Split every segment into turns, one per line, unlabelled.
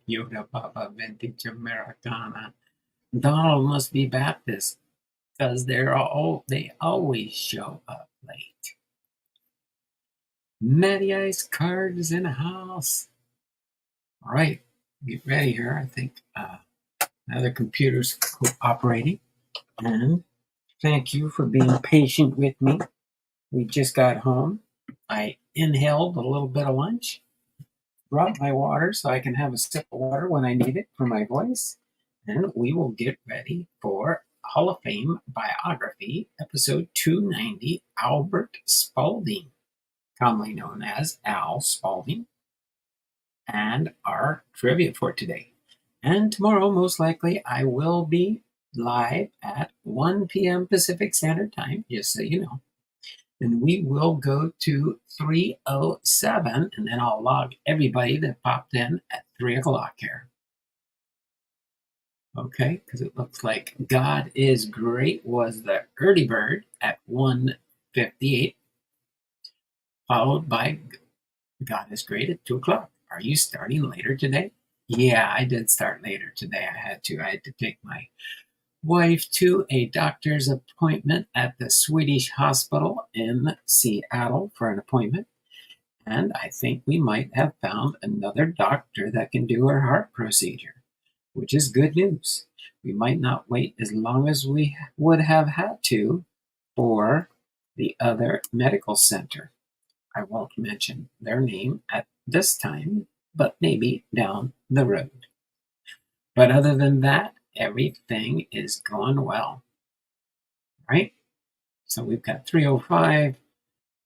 Yoda Papa Vintage Americana. Donald must be Baptist because they always show up late. Matty Ice cards in the house. All right, get ready here. I think another computer's cooperating. And thank you for being patient with me. We just got home. I inhaled a little bit of lunch, brought my water so I can have a sip of water when I need it for my voice. And we will get ready for Hall of Fame Biography, episode 290, Albert Spalding, commonly known as Al Spalding, and our trivia for today. And tomorrow, most likely, I will be live at 1 p.m. Pacific Standard Time, just so you know. And we will go to 3:07, and then I'll log everybody that popped in at 3 o'clock here. Okay, because it looks like God is Great was the early bird at 1:58, followed by God is Great at 2 o'clock. Are you starting later today? Yeah, I did start later today. I had to take my wife to a doctor's appointment at the Swedish hospital in Seattle for an appointment. And I think we might have found another doctor that can do her heart procedure, which is good news. We might not wait as long as we would have had to for the other medical center. I won't mention their name at this time, but maybe down the road. But other than that, everything is going well, right? So we've got 3:05.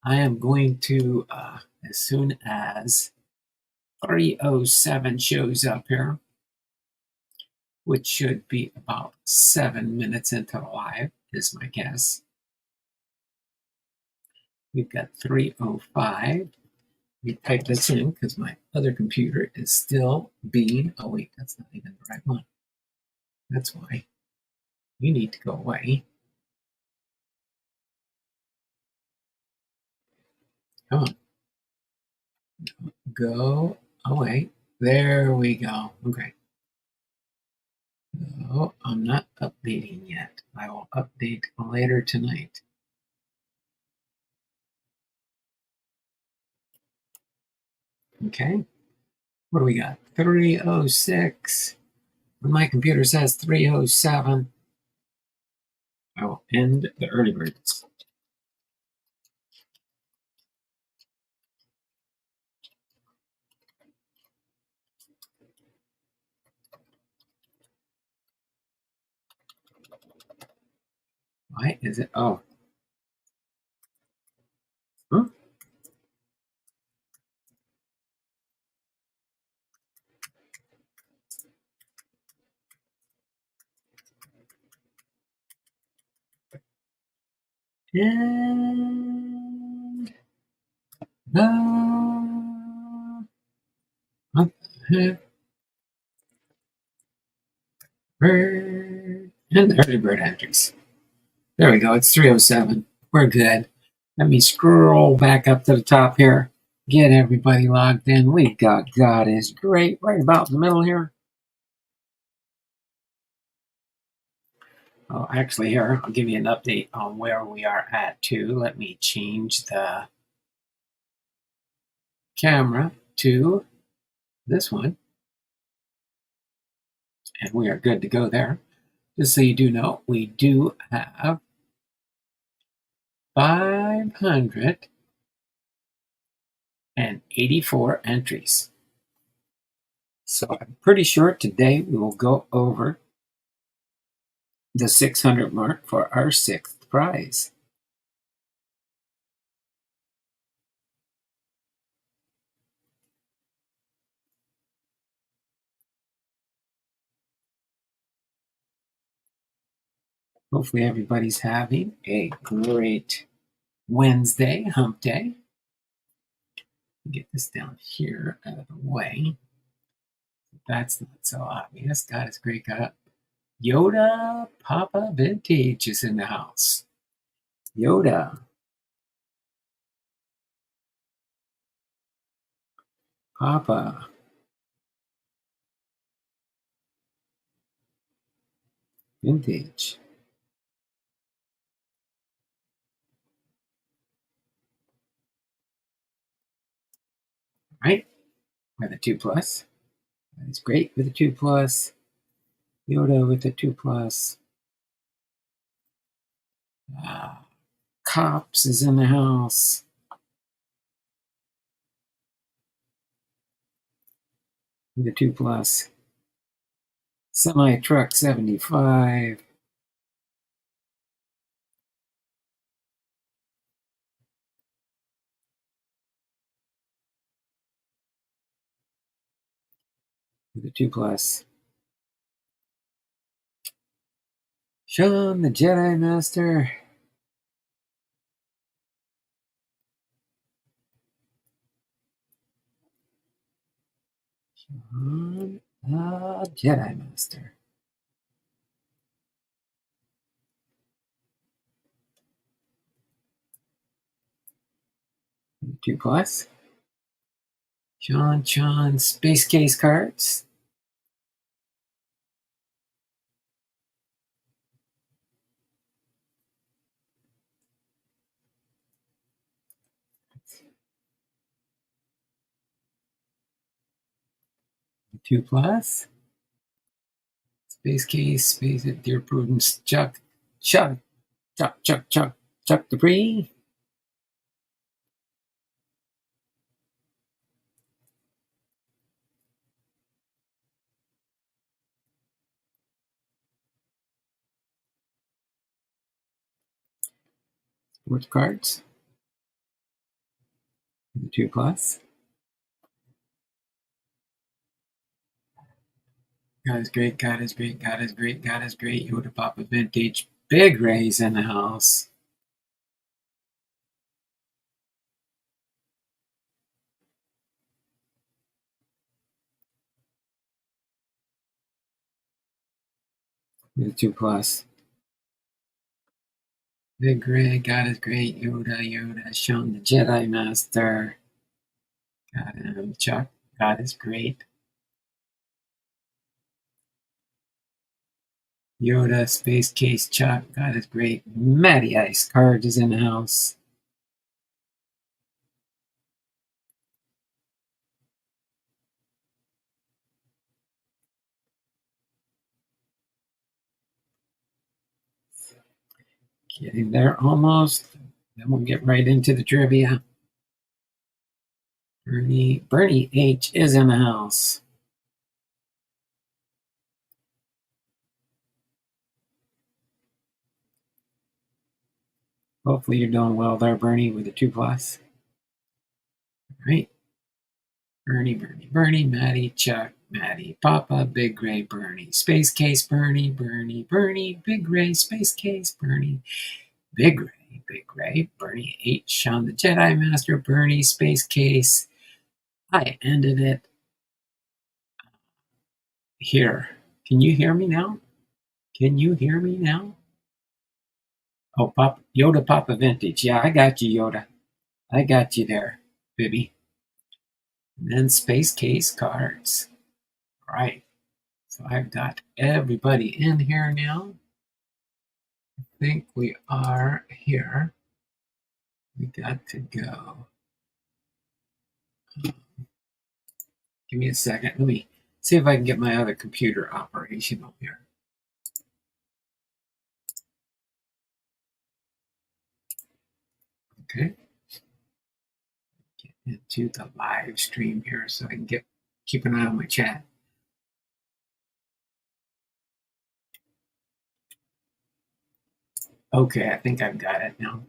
I am going to, as soon as 3:07 shows up here, which should be about 7 minutes into the live, is my guess. We've got 3:05. We type this in because my other computer is still being, oh wait, that's not even the right one. That's why you need to go away. Come on. Go away. There we go. Okay. No, I'm not updating yet. I will update later tonight. Okay. What do we got? 3:06. When my computer says 3:07, I will end the early birds. Why is it? Oh. Huh? And the bird and the early bird entries. There we go. It's 3:07. We're good. Let me scroll back up to the top here. Get everybody logged in. We got God is Great right about in the middle here. Oh, actually, here, I'll give you an update on where we are at, too. Let me change the camera to this one. And we are good to go there. Just so you do know, we do have 584 entries. So I'm pretty sure today we will go over the 600 mark for our sixth prize. Hopefully everybody's having a great Wednesday, hump day. Get this down here out of the way. That's not so obvious. God is great. Got Yoda Papa Vintage is in the house. Yoda Papa Vintage. Right? With a 2 plus. That's great with a 2 plus. Yoda with a 2 plus. Cops is in the house. With a 2 plus. Semi truck 75. With a 2 plus. Sean the Jedi Master. Sean the Jedi Master. With a 2 plus. Sean Space Case cards. Two plus. Space Case, Space at Dear Prudence, Chuck Dupree. Sports cards. The 2 plus. God is great, God is great, God is great, God is great. Yoda Papa Vintage. Big Ray's in the house. The 2 plus. Big Ray, God is great. Yoda, Sean the Jedi Master. God, Chuck, God is great. Yoda, Space Case, Chuck, God is great. Matty Ice Cards is in the house. Getting there almost. Then we'll get right into the trivia. Bernie H is in the house. Hopefully you're doing well there, Bernie, with a 2 plus. All right. Bernie, Maddie, Chuck, Maddie, Papa, Big Ray, Bernie, Space Case, Bernie, Big Ray, Space Case, Bernie, Big Ray, Bernie H, Sean the Jedi Master, Bernie, Space Case. I ended it here. Can you hear me now? Can you hear me now? Oh, Yoda Papa Vintage. Yeah, I got you, Yoda. I got you there, Bibby. And then Space Case cards. All right. So I've got everybody in here now. I think we are here. We got to go. Give me a second. Let me see if I can get my other computer operational here. Okay. Get into the live stream here so I can keep an eye on my chat. Okay, I think I've got it now.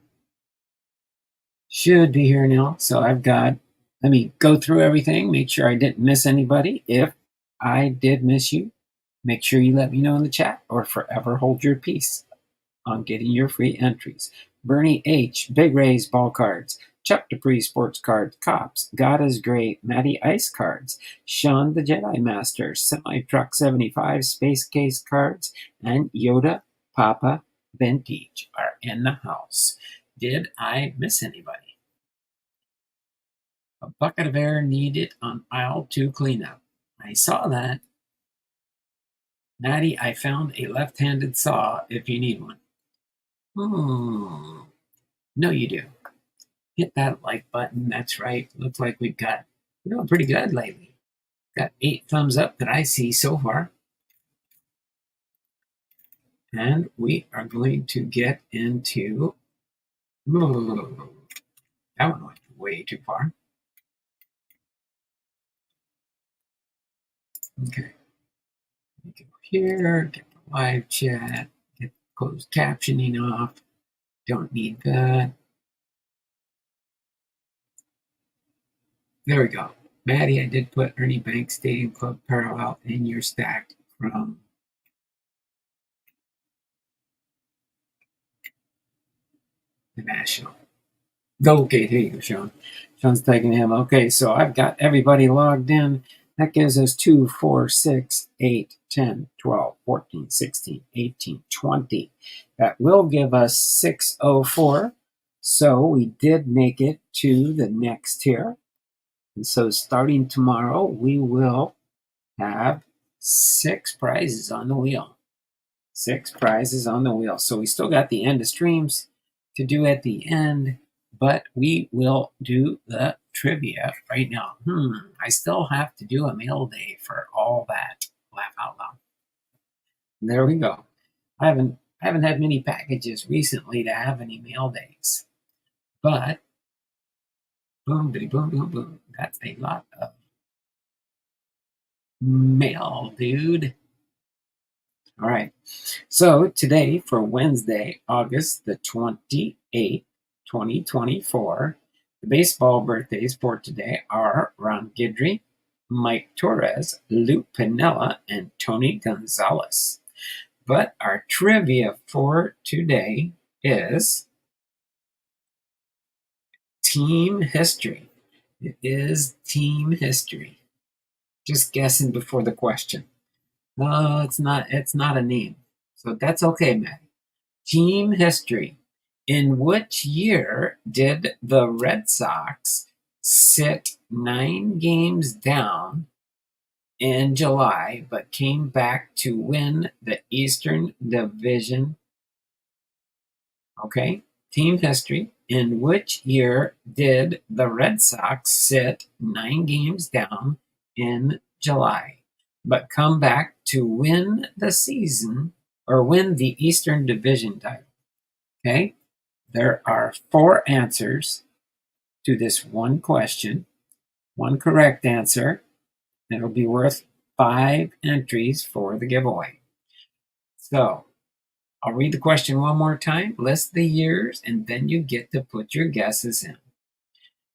Should be here now. So let me go through everything, make sure I didn't miss anybody. If I did miss you, make sure you let me know in the chat or forever hold your peace on getting your free entries. Bernie H, Big Ray's ball cards, Chuck Dupree sports cards, Cops, God is Great, Matty Ice cards, Sean the Jedi Master, Semi Truck 75 Space Case cards, and Yoda Papa Vintage are in the house. Did I miss anybody? A bucket of air needed on aisle 2 cleanup. I saw that. Maddie, I found a left-handed saw if you need one. Hmm. No, you do. Hit that like button. That's right. Looks like we're doing pretty good lately. Got 8 thumbs up that I see so far. And we are going to get into. That one went way too far. Okay. Go here, get the live chat, get closed captioning off. Don't need that. There we go. Maddie, I did put Ernie Banks Stadium Club parallel in your stack from the National. Okay, here you go, Sean. Sean's tagging him. Okay, so I've got everybody logged in. That gives us 2, 4, 6, 8, 10, 12, 14, 16, 18, 20. That will give us 604. So we did make it to the next tier. And so starting tomorrow, we will have 6 prizes on the wheel. 6 prizes on the wheel. So we still got the end of streams to do at the end, but we will do the trivia right now. I still have to do a mail day for all that. Laugh out loud. There we go. I haven't had many packages recently to have any mail days, but boom, bitty, boom, boom, boom. That's a lot of mail, dude. All right. So today, for Wednesday, August the 28th, 2024, the baseball birthdays for today are Ron Guidry, Mike Torres, Lou Piniella, and Tony Gonzalez. But our trivia for today is team history. It is team history. Just guessing before the question. No, it's not. It's not a name, so that's okay, Matt. Team history. In which year did the Red Sox sit 9 games down in July but came back to win the Eastern Division? Okay. Team history. In which year did the Red Sox sit 9 games down in July but come back to win the season or win the Eastern Division title? Okay. There are 4 answers to this one question, one correct answer. It'll be worth 5 entries for the giveaway. So I'll read the question one more time, list the years, and then you get to put your guesses in.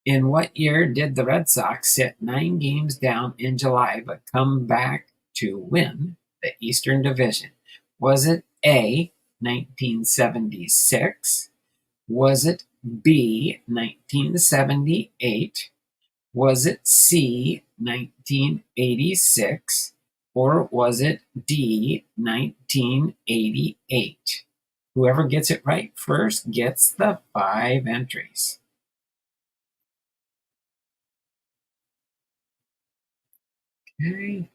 In what year did the Red Sox sit 9 games down in July but come back to win the Eastern Division? Was it A, 1976? Was it B, 1978? Was it C, 1986? Or was it D, 1988? Whoever gets it right first gets the 5 entries. Okay.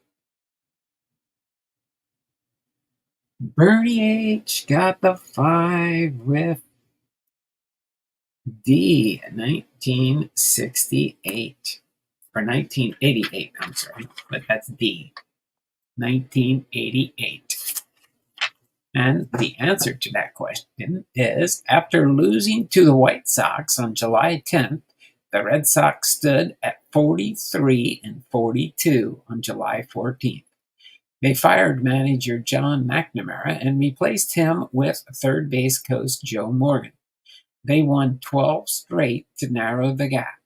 Bernie H got the 5 with D, 1968. Or 1988, I'm sorry, but that's D, 1988. And the answer to that question is after losing to the White Sox on July 10th, the Red Sox stood at 43-42 on July 14th. They fired manager John McNamara and replaced him with third base coach Joe Morgan. They won 12 straight to narrow the gap.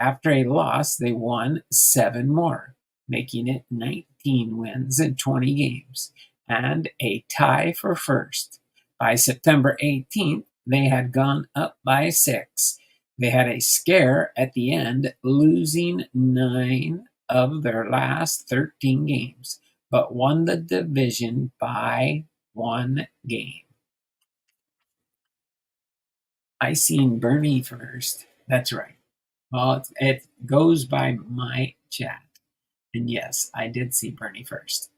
After a loss, they won 7 more, making it 19 wins in 20 games and a tie for first. By September 18th, they had gone up by 6. They had a scare at the end, losing 9 of their last 13 games, but won the division by 1 game. I seen Bernie first. That's right. Well, it goes by my chat. And yes, I did see Bernie first.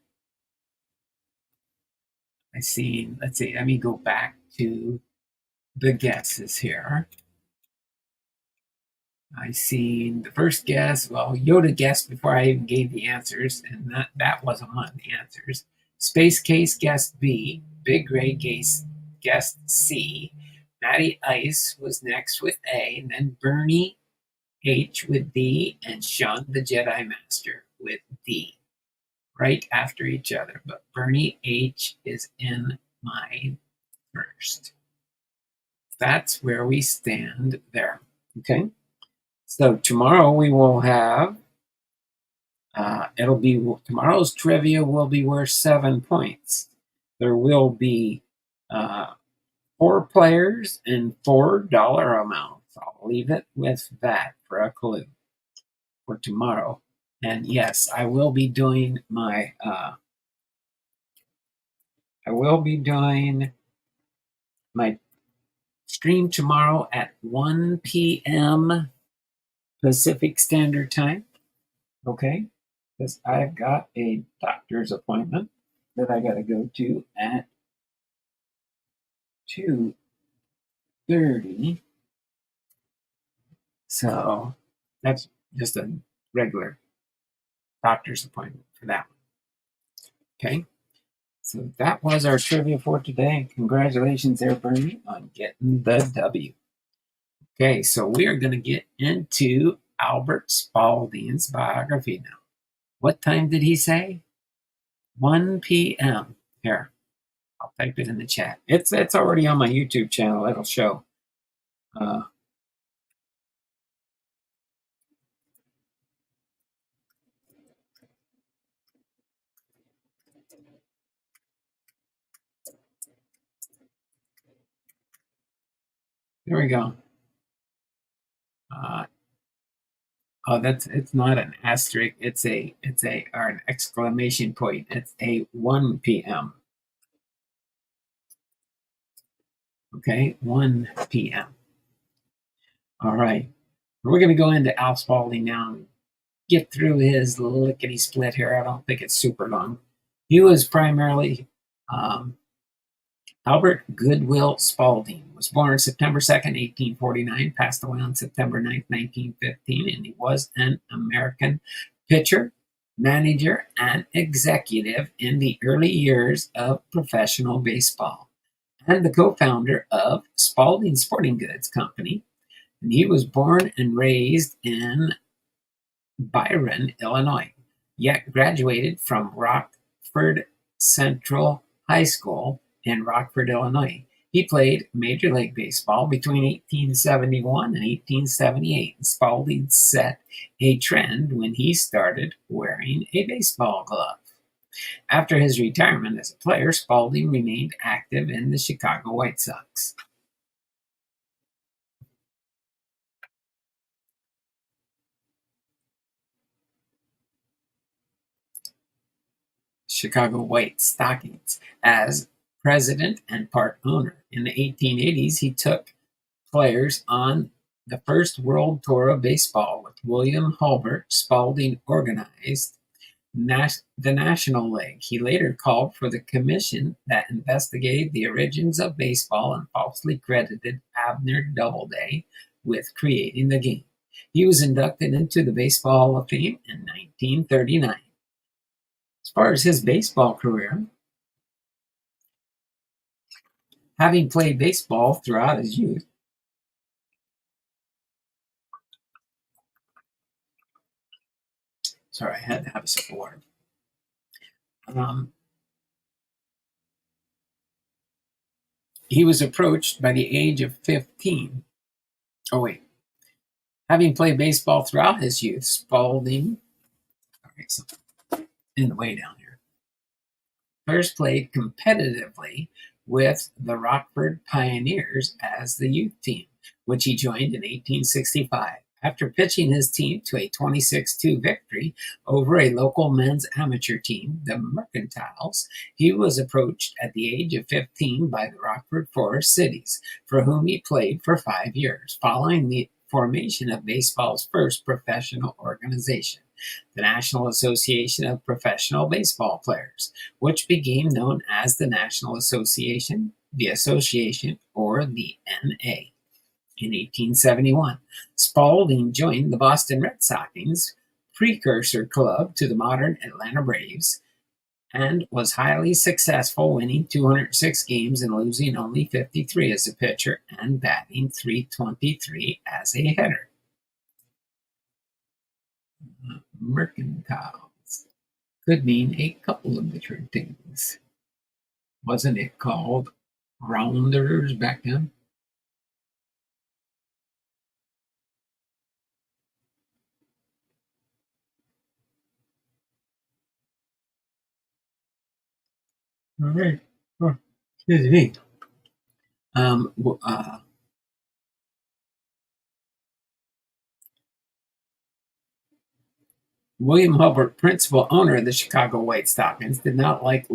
let's see, let me go back to the guesses here. I seen the first guess. Well, Yoda guessed before I even gave the answers, and that wasn't one of the answers. Space Case guessed B. Big Ray guessed C. Matty Ice was next with A, and then Bernie H with D, and Sean the Jedi Master with D, right after each other. But Bernie H is in mine first. That's where we stand there. Okay. So tomorrow we will have, tomorrow's trivia will be worth 7 points. There will be 4 players and $4 amounts. I'll leave it with that for a clue for tomorrow. And yes, I will be doing my stream tomorrow at 1 p.m. Pacific Standard Time. Okay, because I've got a doctor's appointment that I got to go to at 2:30. So that's just a regular doctor's appointment for that one. Okay, so that was our trivia for today. Congratulations there, Bernie, on getting the W. Okay, so we are going to get into Albert Spalding's biography now. What time did he say? 1 p.m. Here, I'll type it in the chat. It's already on my YouTube channel. It'll show. There we go. It's not an asterisk. It's an exclamation point. It's a 1 p.m. Okay, 1 p.m. All right, we're going to go into Al Spalding now and get through his lickety split here. I don't think it's super long. He was primarily Albert Goodwill Spalding was born September 2nd, 1849, passed away on September 9th, 1915, and he was an American pitcher, manager, and executive in the early years of professional baseball, and the co-founder of Spalding Sporting Goods Company. And he was born and raised in Byron, Illinois, yet graduated from Rockford Central High School in Rockford, Illinois. He played Major League Baseball between 1871 and 1878. Spalding set a trend when he started wearing a baseball glove. After his retirement as a player, Spalding remained active in the Chicago White Sox. Chicago White Stockings as president and part owner. In the 1880s, he took players on the first world tour of baseball with William Hulbert. Spalding organized the National League. He later called for the commission that investigated the origins of baseball and falsely credited Abner Doubleday with creating the game. He was inducted into the Baseball Hall of Fame in 1939. As far as his baseball career, having played baseball throughout his youth, sorry, I had to have a sip of water. He was approached by the age of 15. Oh, wait. Having played baseball throughout his youth, Spalding, so in the way down here, first played competitively with the Rockford Pioneers as the youth team, which he joined in 1865. After pitching his team to a 26-2 victory over a local men's amateur team, the Mercantiles, he was approached at the age of 15 by the Rockford Forest Cities, for whom he played for 5 years, following the formation of baseball's first professional organization. the National Association of Professional Baseball Players, which became known as the National Association, the Association, or the NA. In 1871, Spalding joined the Boston Red Sox, precursor club to the modern Atlanta Braves, and was highly successful, winning 206 games and losing only 53 as a pitcher and batting .323 as a hitter. Mercantiles could mean a couple of different things. Wasn't it called rounders back then? All right. Oh, excuse me. Um, uh, William Hubbard, principal owner of the Chicago White Stockings, did not like the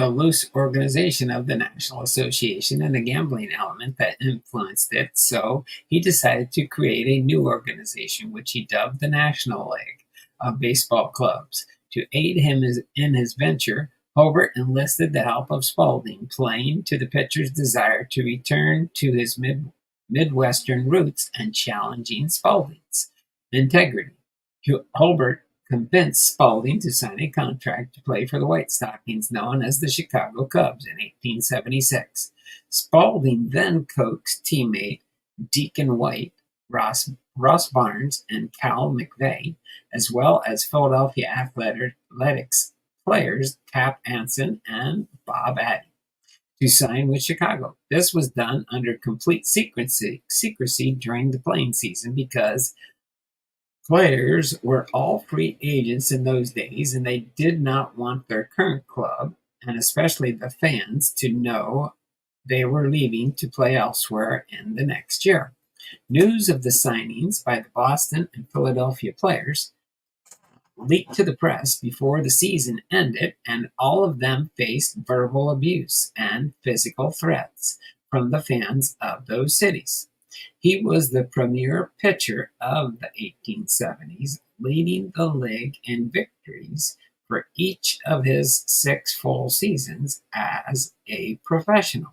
loose organization of the National Association and the gambling element that influenced it, so he decided to create a new organization, which he dubbed the National League of Baseball Clubs. To aid him in his venture, Hubbard enlisted the help of Spalding, playing to the pitcher's desire to return to his Midwestern roots and challenging Spalding's integrity. Hulbert convinced Spalding to sign a contract to play for the White Stockings, known as the Chicago Cubs, in 1876. Spalding then coaxed teammate Deacon White, Ross Barnes, and Cal McVeigh, as well as Philadelphia Athletics players Cap Anson and Bob Addy, to sign with Chicago. This was done under complete secrecy during the playing season because players were all free agents in those days, and they did not want their current club, and especially the fans, to know they were leaving to play elsewhere in the next year. News of the signings by the Boston and Philadelphia players leaked to the press before the season ended, and all of them faced verbal abuse and physical threats from the fans of those cities. He was the premier pitcher of the 1870s, leading the league in victories for each of his 6 full seasons as a professional.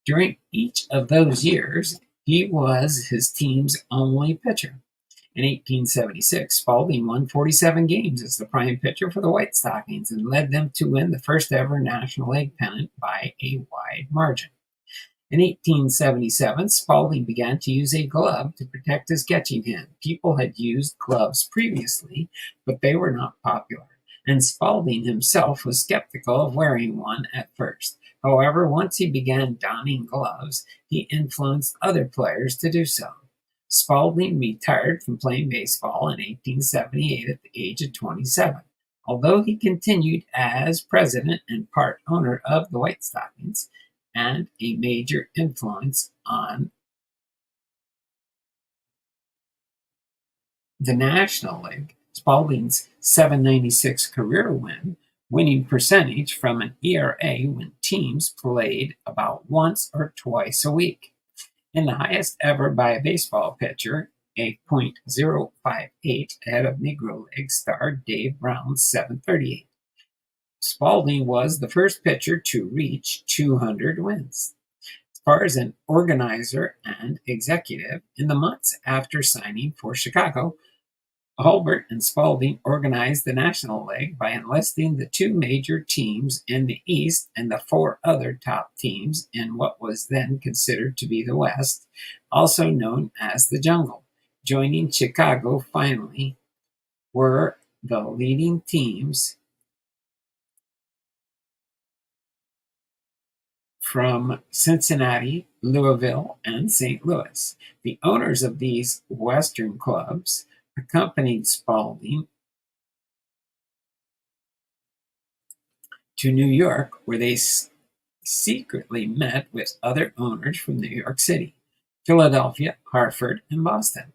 During each of those years, he was his team's only pitcher. In 1876, Spalding won 47 games as the prime pitcher for the White Stockings and led them to win the first ever National League pennant by a wide margin. In 1877, Spalding began to use a glove to protect his catching hand. People had used gloves previously, but they were not popular, and Spalding himself was skeptical of wearing one at first. However, once he began donning gloves, he influenced other players to do so. Spalding retired from playing baseball in 1878 at the age of 27. Although he continued as president and part owner of the White Stockings, and a major influence on the National League, Spalding's .796 career winning percentage from an ERA when teams played about once or twice a week, and the highest ever by a baseball pitcher, a .058 ahead of Negro League star Dave Brown's .738. Spalding was the first pitcher to reach 200 wins. As far as an organizer and executive, in the months after signing for Chicago, Hulbert and Spalding organized the National League by enlisting the 2 major teams in the East and the 4 other top teams in what was then considered to be the West, also known as the Jungle. Joining Chicago finally were the leading teams from Cincinnati, Louisville, and St. Louis. The owners of these Western clubs accompanied Spalding to New York, where they secretly met with other owners from New York City, Philadelphia, Hartford, and Boston.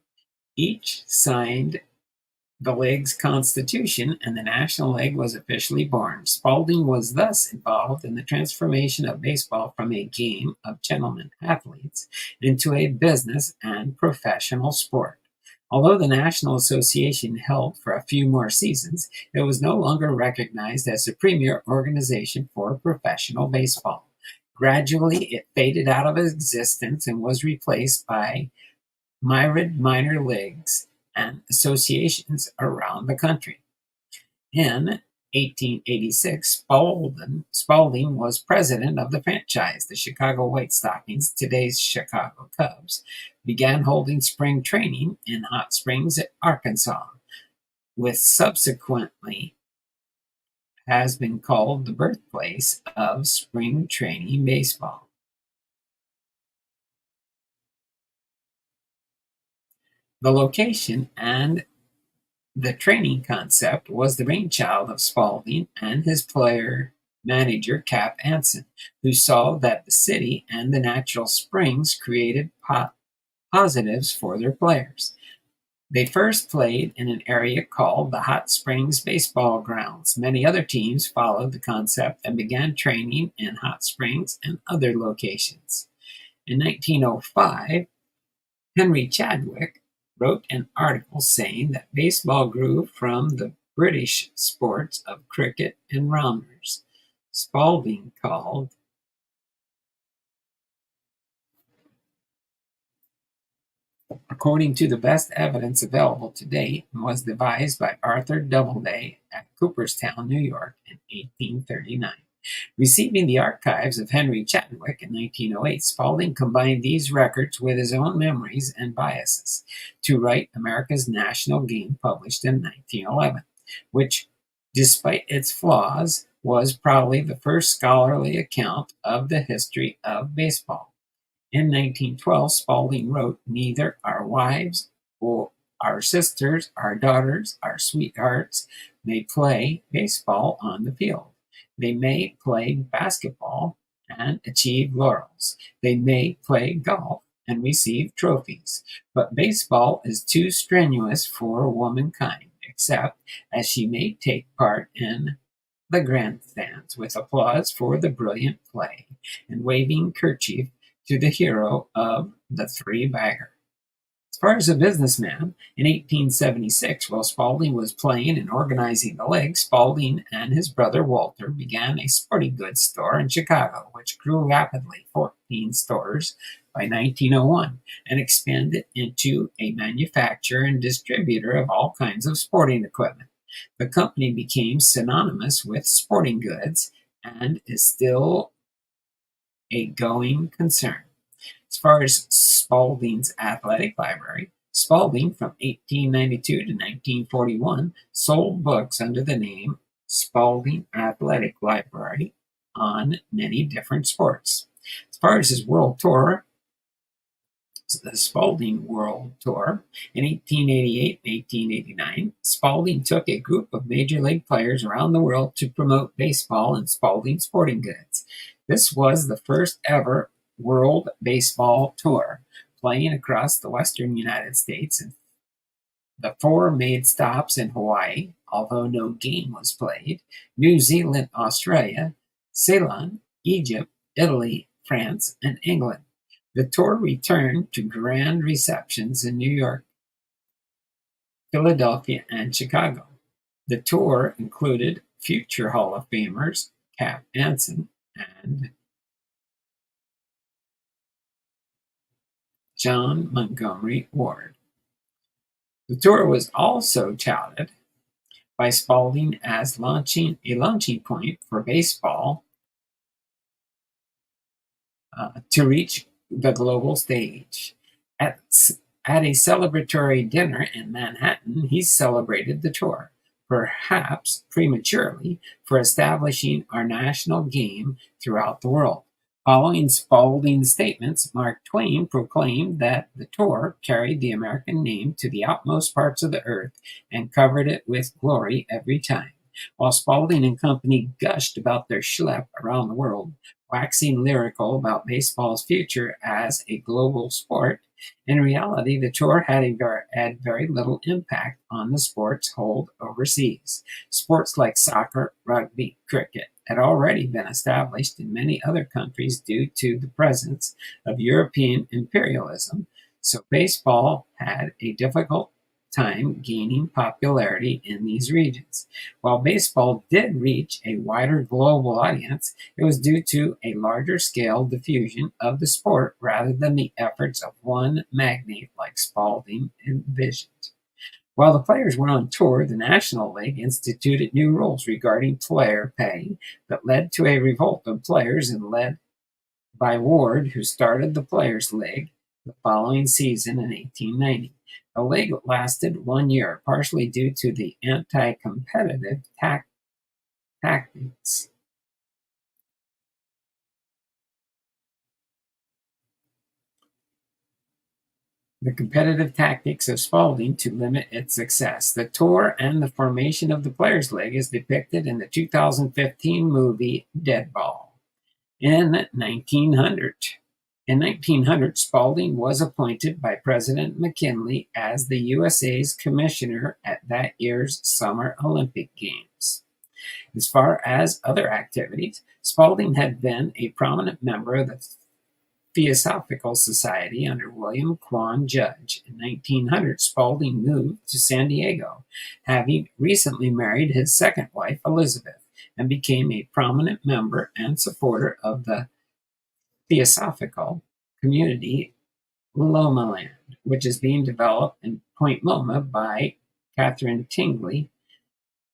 Each signed the league's constitution, and the National League was officially born. Spalding was thus involved in the transformation of baseball from a game of gentlemen athletes into a business and professional sport. Although the National Association held for a few more seasons, it was no longer recognized as the premier organization for professional baseball. Gradually, it faded out of existence and was replaced by myriad minor leagues and associations around the country. In 1886, Spalding was president of the franchise. The Chicago White Stockings, today's Chicago Cubs, began holding spring training in Hot Springs, Arkansas, which subsequently has been called the birthplace of spring training baseball. The location and the training concept was the brainchild of Spalding and his player manager Cap Anson, who saw that the city and the natural springs created positives for their players. They first played in an area called the Hot Springs Baseball Grounds. Many other teams followed the concept and began training in Hot Springs and other locations. In 1905, Henry Chadwick wrote an article saying that baseball grew from the British sports of cricket and rounders. Spalding called according to the best evidence available to date, was devised by Arthur Doubleday at Cooperstown, New York in 1839. Receiving the archives of Henry Chadwick in 1908, Spalding combined these records with his own memories and biases to write America's National Game, published in 1911, which, despite its flaws, was probably the first scholarly account of the history of baseball. In 1912, Spalding wrote, "Neither our wives or our sisters, our daughters, our sweethearts may play baseball on the field. They may play basketball and achieve laurels. They may play golf and receive trophies. But baseball is too strenuous for womankind, except as she may take part in the grandstands with applause for the brilliant play and waving kerchief to the hero of the three-bagger." As far as a businessman, in 1876, while Spalding was playing and organizing the league, Spalding and his brother Walter began a sporting goods store in Chicago, which grew rapidly, 14 stores by 1901, and expanded into a manufacturer and distributor of all kinds of sporting equipment. The company became synonymous with sporting goods and is still a going concern. As far as Spalding's athletic library, Spalding from 1892 to 1941 sold books under the name Spalding Athletic Library on many different sports. As far as his world tour, the Spalding World Tour in 1888 and 1889, Spalding took a group of major league players around the world to promote baseball and Spalding sporting goods. This was the first ever World Baseball Tour, playing across the western United States, and the four made stops in Hawaii, although no game was played, New Zealand, Australia, Ceylon, Egypt, Italy, France, and England. The tour returned to grand receptions in New York, Philadelphia, and Chicago. The tour included future Hall of Famers Cap Anson and John Montgomery Ward. The tour was also touted by Spalding as a launching point for baseball to reach the global stage. At a celebratory dinner in Manhattan, he celebrated the tour, perhaps prematurely, for establishing our national game throughout the world. Following Spalding's statements, Mark Twain proclaimed that the tour carried the American name to the outmost parts of the earth and covered it with glory every time. While Spalding and company gushed about their schlep around the world, waxing lyrical about baseball's future as a global sport, in reality, the tour had very little impact on the sports held overseas. Sports like soccer, rugby, cricket had already been established in many other countries due to the presence of European imperialism, so baseball had a difficult time gaining popularity in these regions. While baseball did reach a wider global audience, it was due to a larger scale diffusion of the sport rather than the efforts of one magnate like Spalding envisioned. While the players were on tour, the National League instituted new rules regarding player pay that led to a revolt of players and led by Ward, who started the Players' League the following season in 1890. The league lasted 1 year, partially due to the anti-competitive tactics. The competitive tactics of Spalding to limit its success. The tour and the formation of the Players' League is depicted in the 2015 movie Deadball. In 1900, Spalding was appointed by President McKinley as the USA's commissioner at that year's Summer Olympic Games. As far as other activities, Spalding had been a prominent member of the Theosophical Society under William Quan Judge. In 1900, Spalding moved to San Diego, having recently married his second wife, Elizabeth, and became a prominent member and supporter of the Theosophical community Loma Land, which is being developed in Point Loma by Catherine Tingley.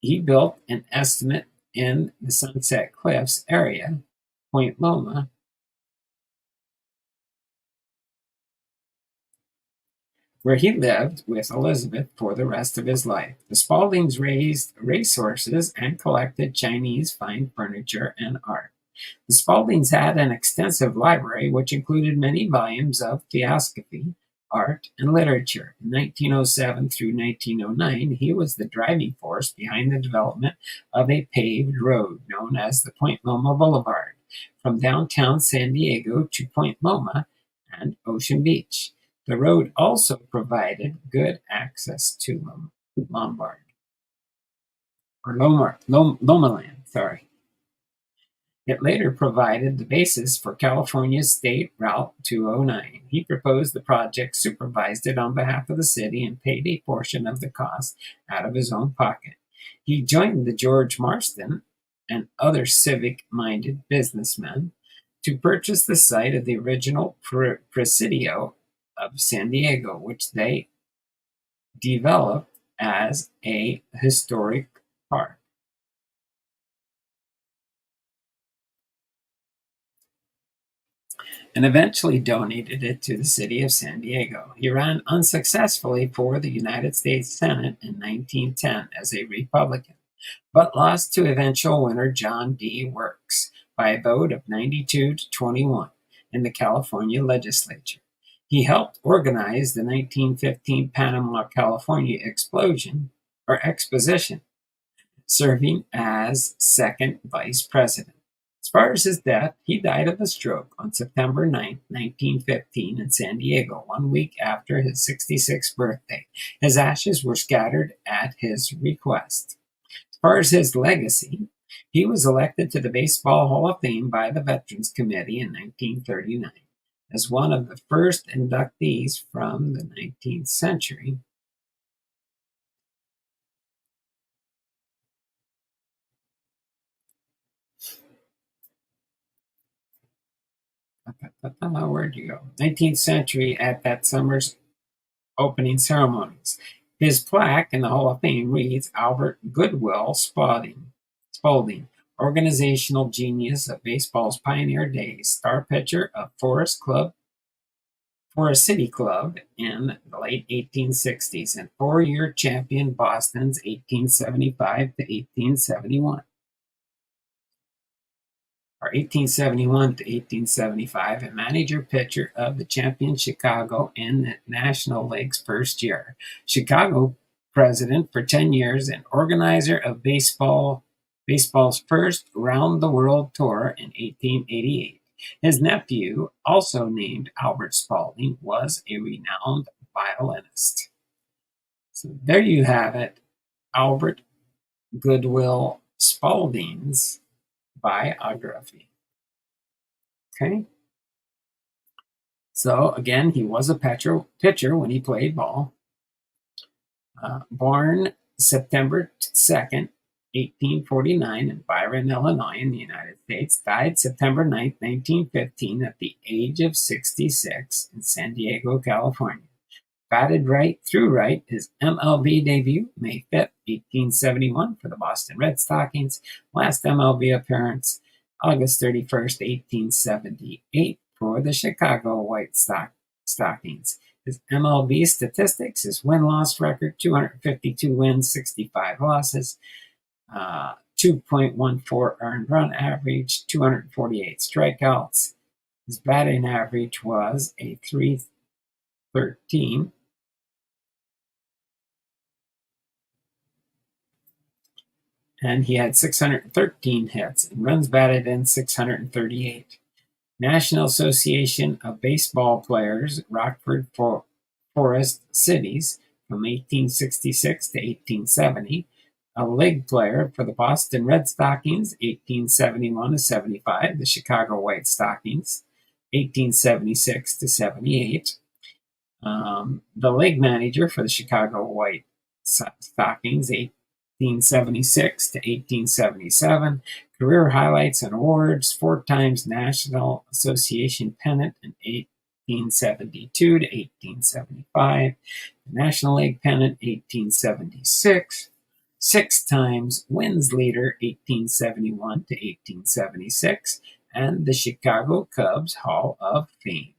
He built an estimate in the Sunset Cliffs area, Point Loma, where he lived with Elizabeth for the rest of his life. The Spaldings raised racehorses and collected Chinese fine furniture and art. The Spaldings had an extensive library, which included many volumes of theosophy, art, and literature. In 1907 through 1909, he was the driving force behind the development of a paved road known as the Point Loma Boulevard, from downtown San Diego to Point Loma and Ocean Beach. The road also provided good access to Lombard, or Lomaland, sorry. It later provided the basis for California's State Route 209. He proposed the project, supervised it on behalf of the city, and paid a portion of the cost out of his own pocket. He joined the George Marston and other civic-minded businessmen to purchase the site of the original Presidio of San Diego, which they developed as a historic park. And eventually donated it to the city of San Diego. He ran unsuccessfully for the United States Senate in 1910 as a Republican, but lost to eventual winner John D. Works by a vote of 92 to 21 in the California legislature. He helped organize the 1915 Panama, California exposition, serving as second vice president. As far as his death, he died of a stroke on September 9, 1915 in San Diego, 1 week after his 66th birthday. His ashes were scattered at his request. As far as his legacy, he was elected to the Baseball Hall of Fame by the Veterans Committee in 1939 as one of the first inductees from the 19th century. Where'd you go? 19th century at that summer's opening ceremonies. His plaque in the Hall of Fame reads Albert Goodwill Spalding, organizational genius of baseball's pioneer days, star pitcher of Forest City Club in the late 1860s, and 4-year champion Boston's 1875 to 1871. Or 1871 to 1875, and manager pitcher of the champion Chicago in the National League's first year. Chicago president for 10 years and organizer of baseball's first round-the-world tour in 1888. His nephew, also named Albert Spalding, was a renowned violinist. So there you have it, Albert Goodwill Spalding's biography. Okay. So again, he was a pitcher when he played ball. Born September 2nd, 1849 in Byron, Illinois in the United States. Died September 9th, 1915 at the age of 66 in San Diego, California. Batted right through right, his MLB debut, May 5th, 1871 for the Boston Red Stockings. Last MLB appearance, August 31st, 1878 for the Chicago White Stockings. His MLB statistics, his win-loss record, 252 wins, 65 losses, 2.14 earned run average, 248 strikeouts. His batting average was a 313. And he had 613 hits and runs batted in 638. National Association of Baseball Players, Rockford Forest Cities from 1866 to 1870. A league player for the Boston Red Stockings, 1871 to 75. The Chicago White Stockings, 1876 to 78. The league manager for the Chicago White Stockings, 1876 to 1877. Career highlights and awards: 4 times National Association pennant in 1872 to 1875. The National League pennant, 1876. 6 times wins leader, 1871 to 1876. And the Chicago Cubs Hall of Fame.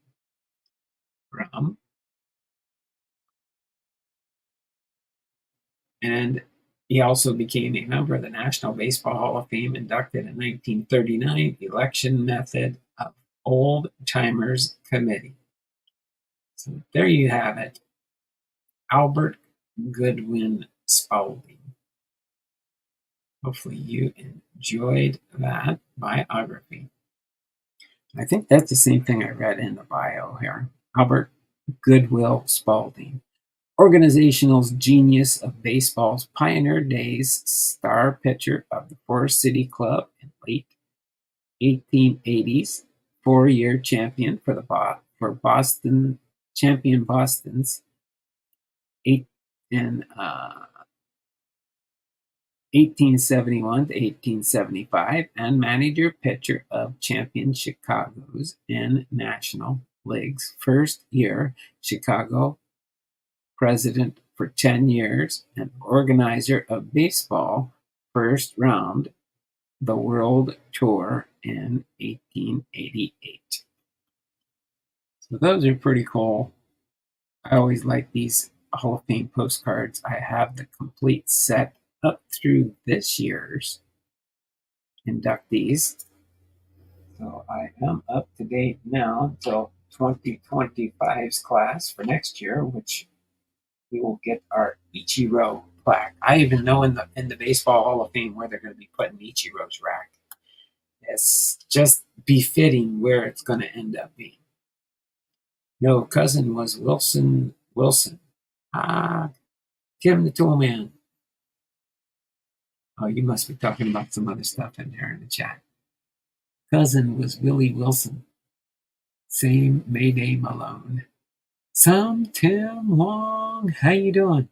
And he also became a member of the National Baseball Hall of Fame, inducted in 1939, election method of Old Timers Committee. So there you have it. Albert Goodwin Spalding. Hopefully you enjoyed that biography. I think that's the same thing I read in the bio here. Albert Goodwill Spalding. Organizational genius of baseball's pioneer days, star pitcher of the Forest City Club in late 1880s, 4-year champion for Boston's in 1871 to 1875, and manager pitcher of champion Chicago's in National League's first year, Chicago president for 10 years, and organizer of baseball first round the World Tour in 1888. So those are pretty cool. I always like these Hall of Fame postcards. I have the complete set up through this year's inductees. So I am up to date now until 2025's class for next year, which we will get our Ichiro plaque. I even know in the Baseball Hall of Fame where they're going to be putting Ichiro's rack. It's just befitting where it's going to end up being. No, cousin was Wilson. Tim the Tool Man. Oh, you must be talking about some other stuff in there in the chat. Cousin was Willie Wilson. Same Mayday Malone. Some Tim Long. How you doing?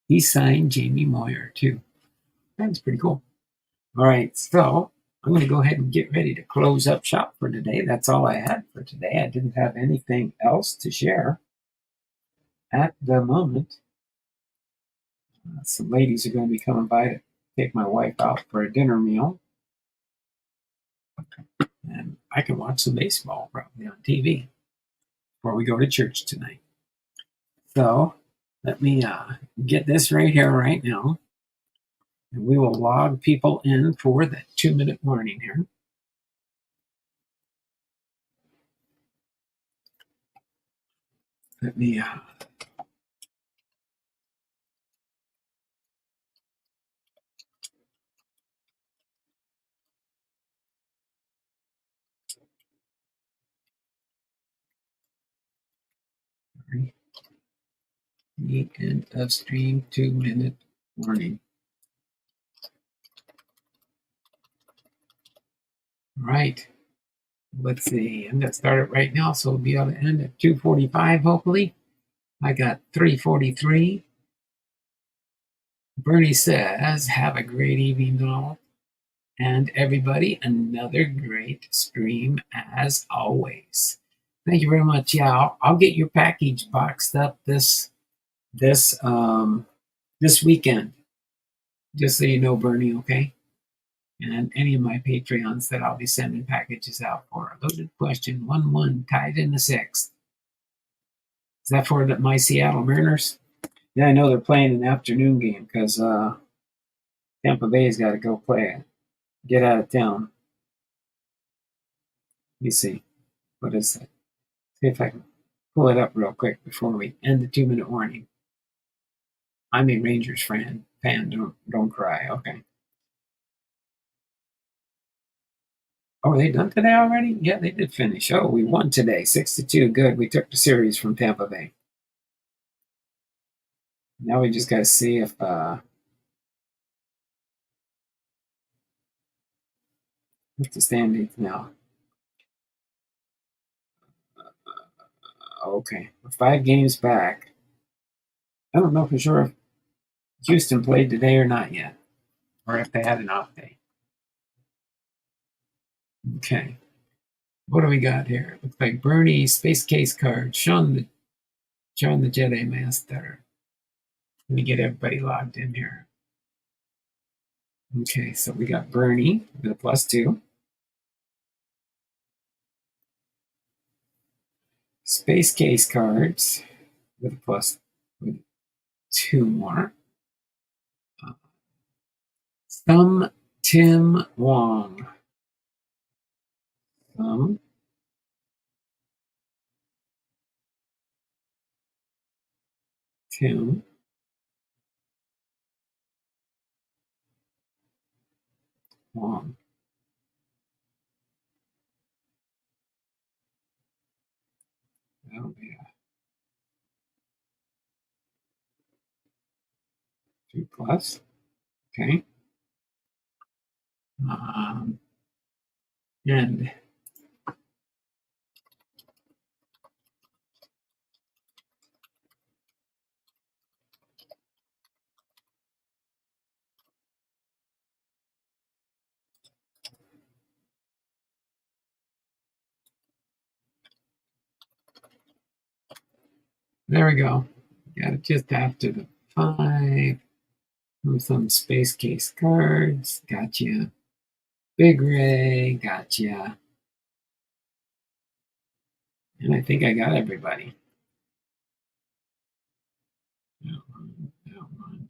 He signed Jamie Moyer too. That's pretty cool. All right, so I'm going to go ahead and get ready to close up shop for today. That's all I had for today. I didn't have anything else to share at the moment. Some ladies are going to be coming by to take my wife out for a dinner meal. And I can watch some baseball probably on TV before we go to church tonight. So let me get this right here right now. And we will log people in for the 2-minute warning here. Let me the end of stream 2-minute warning. Right. Let's see. I'm going to start it right now, so we'll be able to end at 2:45, hopefully. I got 343. Bernie says, have a great evening, all. And everybody, another great stream as always. Thank you very much. Yeah, I'll get your package boxed up this this weekend. Just so you know, Bernie, okay? And any of my Patreons that I'll be sending packages out for. A loaded question, 1-1, tied in the sixth. Is that for my Seattle Mariners? Yeah, I know they're playing an afternoon game because Tampa Bay's got to go play it. Get out of town. Let me see. What is that? See if I can pull it up real quick before we end the 2-minute warning. I'm a Rangers fan. Don't cry. Okay. Oh, are they done today already? Yeah, they did finish. Oh, we won today, 6-2. Good. We took the series from Tampa Bay. Now we just got to see if what's the standings now? Okay, we're 5 games back. I don't know for sure if Houston played today or not yet, or if they had an off day. Okay, what do we got here? Looks like Bernie Space Case card, Sean the Jedi Master. Let me get everybody logged in here. Okay, so we got Bernie with a +2. Space Case cards with a with 2 more. Thumb Tim Wong. Thumb Tim Wong. That'll be a 2+. Okay. And there we go. Got it just after the 5. Some Space Case cards. Gotcha. Big Ray. Gotcha. And I think I got everybody. That one, that one.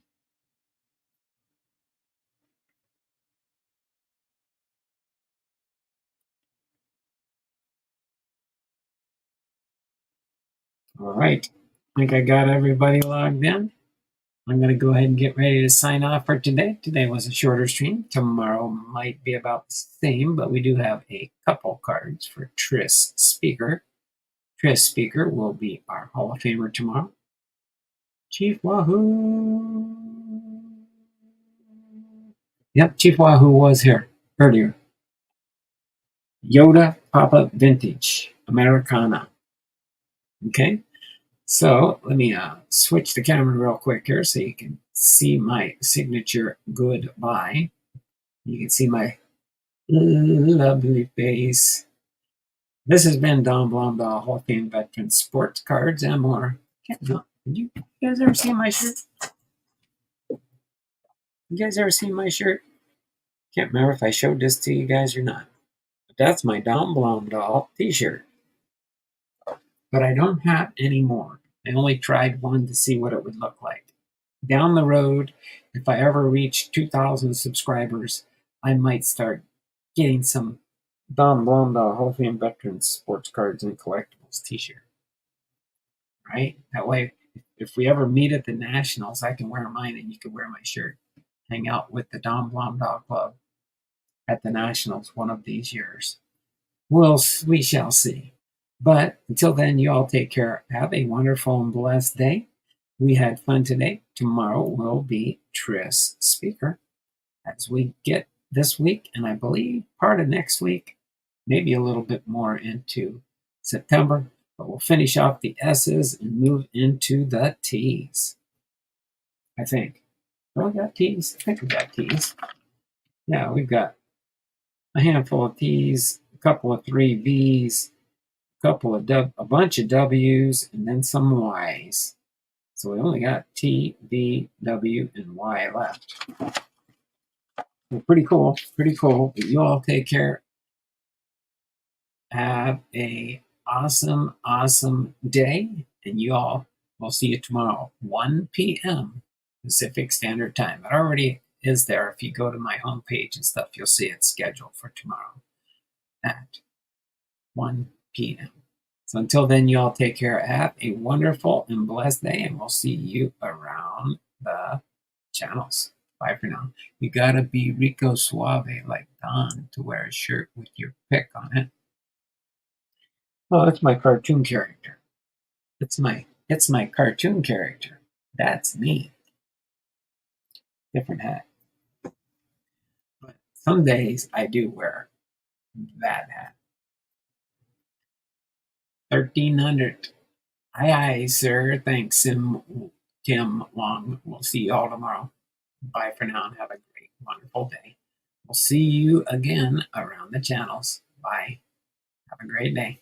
All right. I think I got everybody logged in. I'm going to go ahead and get ready to sign off for today. Today was a shorter stream. Tomorrow might be about the same, but we do have a couple cards for Tris Speaker. Tris Speaker will be our Hall of Famer tomorrow. Chief Wahoo! Yep, Chief Wahoo was here earlier. Yoda Papa Vintage Americana. Okay, so let me switch the camera real quick here so you can see my signature goodbye. You can see my lovely face. This has been Don Blomdahl, Hall of Fame veteran, sports cards, and more. Did you guys ever see my shirt? You guys ever seen my shirt? Can't remember if I showed this to you guys or not. But that's my Don Blomdahl t-shirt. But I don't have any more. I only tried one to see what it would look like. Down the road, if I ever reach 2,000 subscribers, I might start getting some Don Blomdahl Hall of Fame Veterans sports cards and collectibles t-shirt. Right? That way, if we ever meet at the Nationals, I can wear mine and you can wear my shirt. Hang out with the Don Blomdahl Club at the Nationals one of these years. We shall see. But until then, you all take care. Have a wonderful and blessed day. We had fun today. Tomorrow will be Tris Speaker as we get this week, and I believe part of next week, maybe a little bit more into September. But we'll finish off the S's and move into the T's, I think. Oh, we got T's? I think we got T's. Yeah, we've got a handful of T's, a couple of 3 V's, a bunch of W's, and then some Y's. So we only got T, V, W, and Y left. Well, pretty cool, pretty cool. But you all take care. Have a awesome, awesome day, and you all will see you tomorrow, 1 p.m. Pacific Standard Time. It already is there. If you go to my homepage and stuff, you'll see it's scheduled for tomorrow at 1 p.m. So until then, you all take care. Have a wonderful and blessed day, and we'll see you around the channels. Bye for now. You gotta be Rico Suave like Don to wear a shirt with your pic on it. Oh, that's my cartoon character. It's my cartoon character. That's me. Different hat. But some days I do wear that hat. 1300. Aye, aye, sir. Thanks, Tim Long. We'll see you all tomorrow. Bye for now and have a great, wonderful day. We'll see you again around the channels. Bye. Have a great day.